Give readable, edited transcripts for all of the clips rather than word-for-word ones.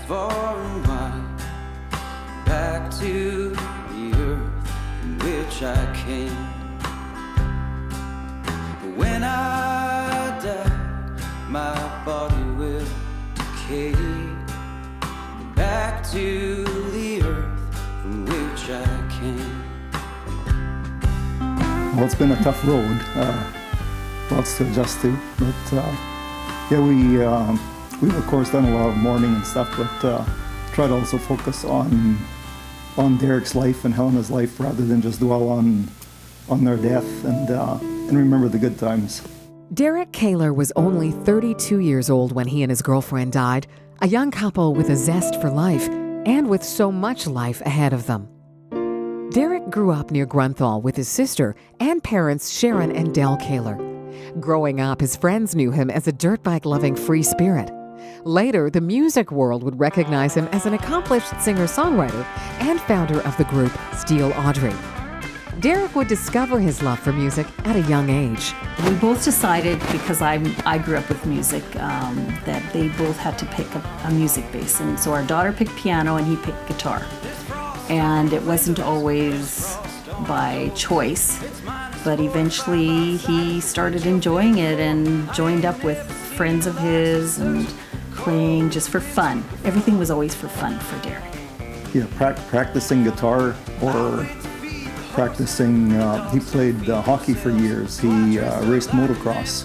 for a while, back to the earth from which I came. When I die, my body will decay, back to the earth from which I came. Well, it's been a tough road, lots to adjust to, but yeah, we've of course done a lot of mourning and stuff, but try to also focus on Derek's life and Helena's life rather than just dwell on their death and remember the good times. Derek Kaler was only 32 years old when he and his girlfriend died, a young couple with a zest for life and with so much life ahead of them. Derek grew up near Grunthal with his sister and parents Sharon and Del Kaler. Growing up, his friends knew him as a dirt bike-loving free spirit. Later, the music world would recognize him as an accomplished singer-songwriter and founder of the group Steel Audrey. Derek would discover his love for music at a young age. We both decided, because I grew up with music, that they both had to pick a music base. And so our daughter picked piano and he picked guitar. And it wasn't always by choice, but eventually he started enjoying it and joined up with friends of his and playing just for fun. Everything was always for fun for Derek. Yeah, practicing guitar or practicing, he played hockey for years. He raced motocross.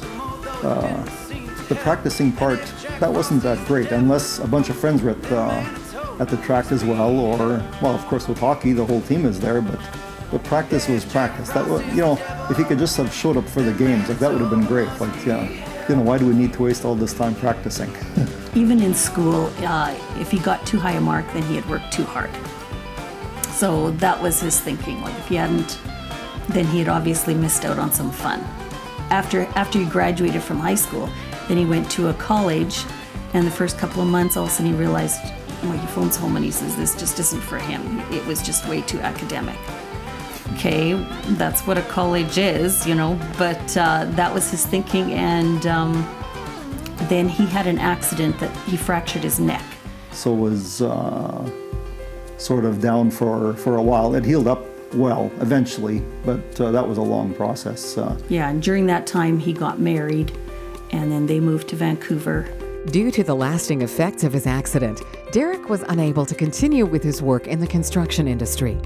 The practicing part, that wasn't that great unless a bunch of friends were at the track as well, or, well, of course with hockey the whole team is there, but practice was practice. That was, if he could just have showed up for the games, like that would have been great. Like, why do we need to waste all this time practicing? Even in school, if he got too high a mark, then he had worked too hard. So that was his thinking. Like if he hadn't, then he had obviously missed out on some fun. After he graduated from high school, then he went to a college, and the first couple of months, all of a sudden he realized, well, he phones home and he says, this just isn't for him. It was just way too academic. Okay, that's what a college is, but that was his thinking, and then he had an accident that he fractured his neck. So was sort of down for a while. It healed up well eventually, but that was a long process. Yeah, and during that time he got married, and then they moved to Vancouver. Due to the lasting effects of his accident, Derek was unable to continue with his work in the construction industry.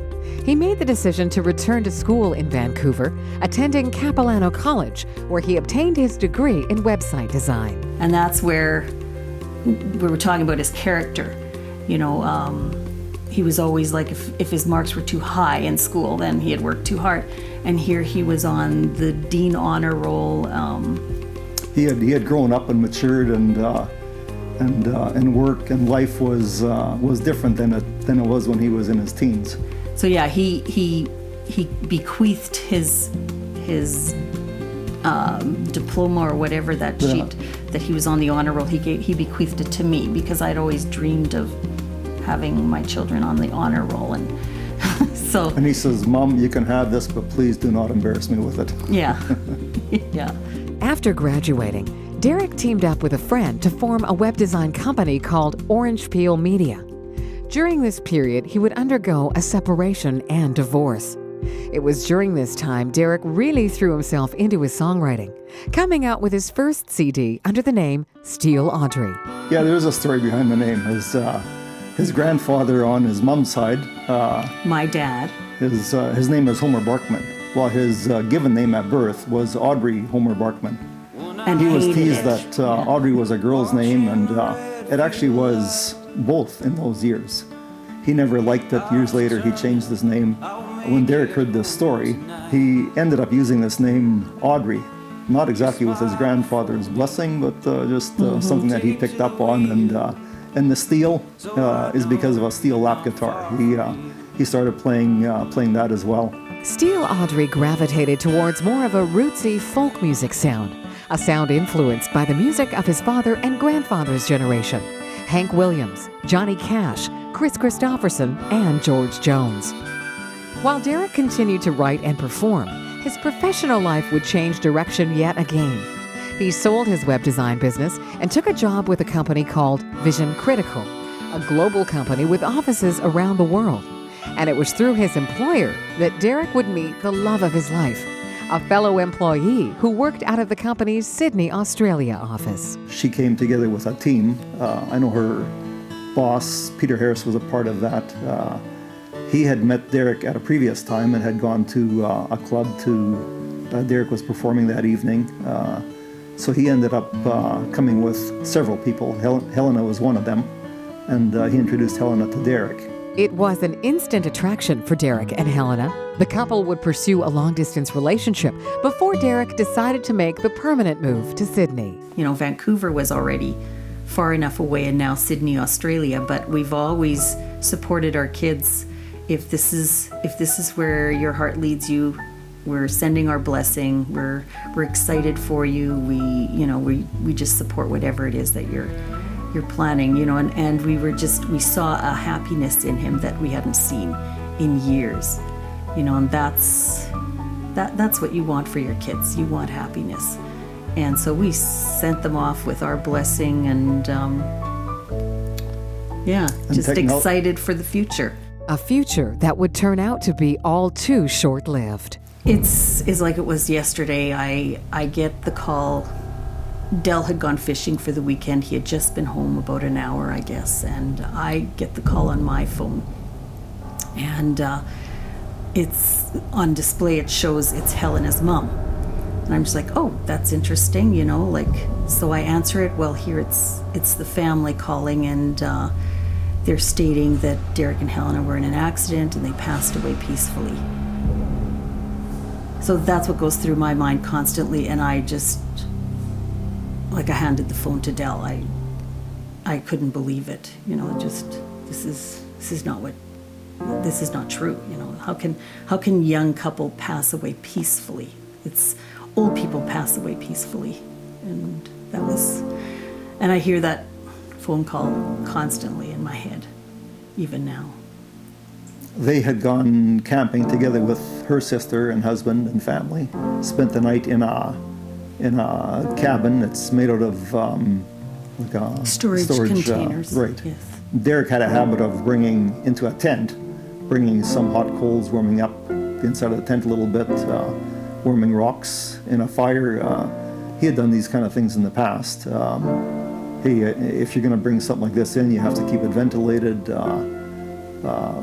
He made the decision to return to school in Vancouver, attending Capilano College, where he obtained his degree in website design. And that's where we were talking about his character. He was always like, if his marks were too high in school, then he had worked too hard. And here he was on the Dean Honor Roll. He had grown up and matured, and work and life was different than it was when he was in his teens. So yeah, he bequeathed his diploma or whatever, that sheet that he was on the honor roll. He bequeathed it to me because I'd always dreamed of having my children on the honor roll, and so. And he says, "Mom, you can have this, but please do not embarrass me with it." Yeah, yeah. After graduating, Derek teamed up with a friend to form a web design company called Orange Peel Media. During this period, he would undergo a separation and divorce. It was during this time Derek really threw himself into his songwriting, coming out with his first CD under the name Steel Audrey. Yeah, there's a story behind the name. His grandfather on his mom's side, my dad, his name is Homer Barkman. Well, his given name at birth was Audrey Homer Barkman. And he was teased that Audrey was a girl's name, and it actually was both in those years. He never liked it. Years later, he changed his name. When Derek heard this story, he ended up using this name Audrey, not exactly with his grandfather's blessing, but just something that he picked up on. And the steel is because of a steel lap guitar. He started playing that as well. Steel Audrey gravitated towards more of a rootsy folk music sound, a sound influenced by the music of his father and grandfather's generation, Hank Williams, Johnny Cash, Chris Christopherson, and George Jones. While Derek continued to write and perform, his professional life would change direction yet again. He sold his web design business and took a job with a company called Vision Critical, a global company with offices around the world. And it was through his employer that Derek would meet the love of his life, a fellow employee who worked out of the company's Sydney, Australia office. She came together with a team. I know her boss, Peter Harris, was a part of that. He had met Derek at a previous time and had gone to a club Derek was performing that evening. So he ended up coming with several people. Helena was one of them, and he introduced Helena to Derek. It was an instant attraction for Derek and Helena. The couple would pursue a long-distance relationship before Derek decided to make the permanent move to Sydney. You know, Vancouver was already far enough away, and now Sydney, Australia, but we've always supported our kids. If this is where your heart leads you, we're sending our blessing. We're excited for you. We just support whatever it is that you're planning, and we saw a happiness in him that we hadn't seen in years, and that's what you want for your kids. You want happiness. And so we sent them off with our blessing and excited for the future. A future that would turn out to be all too short-lived. It's like it was yesterday. I get the call. Del had gone fishing for the weekend. He had just been home about an hour, I guess, and I get the call on my phone. And it's on display. It shows it's Helena's mom. And I'm just like, oh, that's interesting, so I answer it. Well, here it's the family calling, and they're stating that Derek and Helena were in an accident and they passed away peacefully. So that's what goes through my mind constantly, and I just, I handed the phone to Del. I couldn't believe it. This is not true. How can young couple pass away peacefully? It's old people pass away peacefully, and I hear that phone call constantly in my head, even now. They had gone camping together with her sister and husband and family. Spent the night in a cabin that's made out of storage containers. Right. Yes. Derek had a habit of bringing into a tent, bringing some hot coals, warming up the inside of the tent a little bit, warming rocks in a fire. He had done these kind of things in the past. If you're going to bring something like this in, you have to keep it ventilated.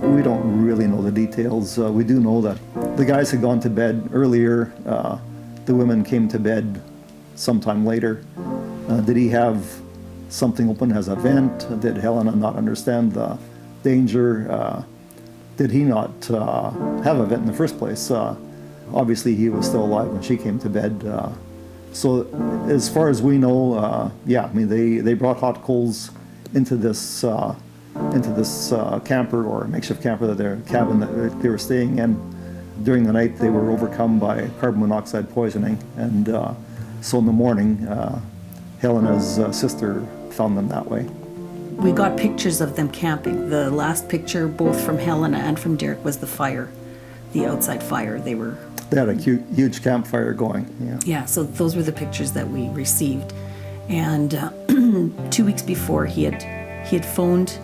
We don't really know the details. We do know that the guys had gone to bed earlier. The women came to bed sometime later. Did he have something open as a vent? Did Helena not understand the danger? Did he not have a vent in the first place? Obviously, he was still alive when she came to bed. So as far as we know, they brought hot coals into this camper or makeshift camper, their cabin that they were staying in. During the night, they were overcome by carbon monoxide poisoning, and so in the morning, Helena's sister found them that way. We got pictures of them camping. The last picture, both from Helena and from Derek, was the fire, the outside fire. They had a huge campfire going. Yeah, so those were the pictures that we received. And 2 weeks before, he had phoned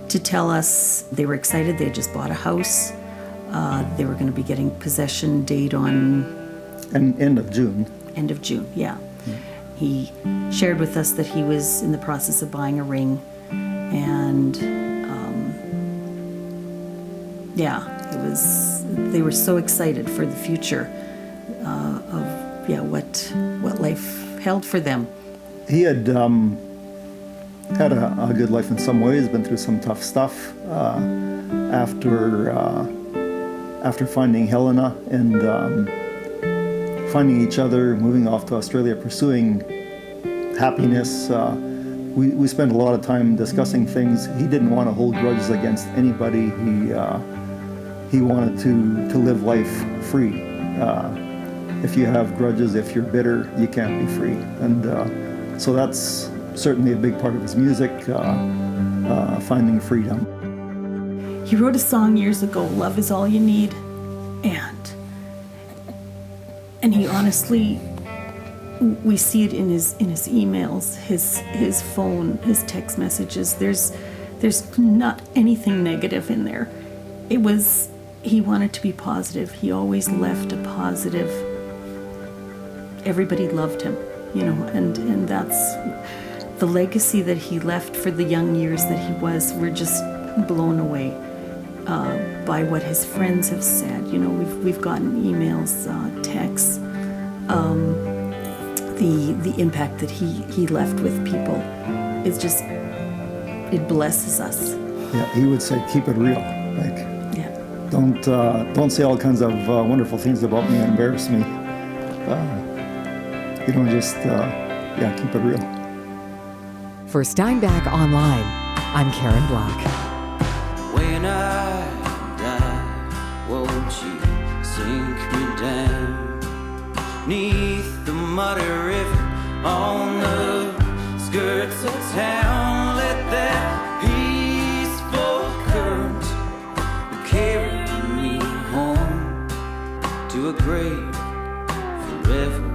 to tell us they were excited. They had just bought a house. They were going to be getting possession date on... End of June. End of June, yeah. He shared with us that he was in the process of buying a ring. And they were so excited for the future of what life held for them. He had had a good life in some ways, been through some tough stuff. After finding Helena and finding each other, moving off to Australia, pursuing happiness, we spent a lot of time discussing things. He didn't want to hold grudges against anybody. He wanted to live life free. If you have grudges, if you're bitter, you can't be free. And so that's certainly a big part of his music, finding freedom. He wrote a song years ago, "Love Is All You Need," and he honestly, we see it in his emails, his phone, his text messages. There's There's not anything negative in there. He wanted to be positive. He always left a positive. Everybody loved him, and that's the legacy that he left for the young years that he was. We're just blown away by what his friends have said. We've gotten emails, texts, the impact that he left with people. It's just, it blesses us. Yeah, he would say, keep it real. Like, don't say all kinds of wonderful things about me and embarrass me. Just keep it real. For Steinbach Online, I'm Karen Block. When I die, won't you sink me down neath the muddy river on the skirts of town? Let that peaceful current carry me home to a grave forever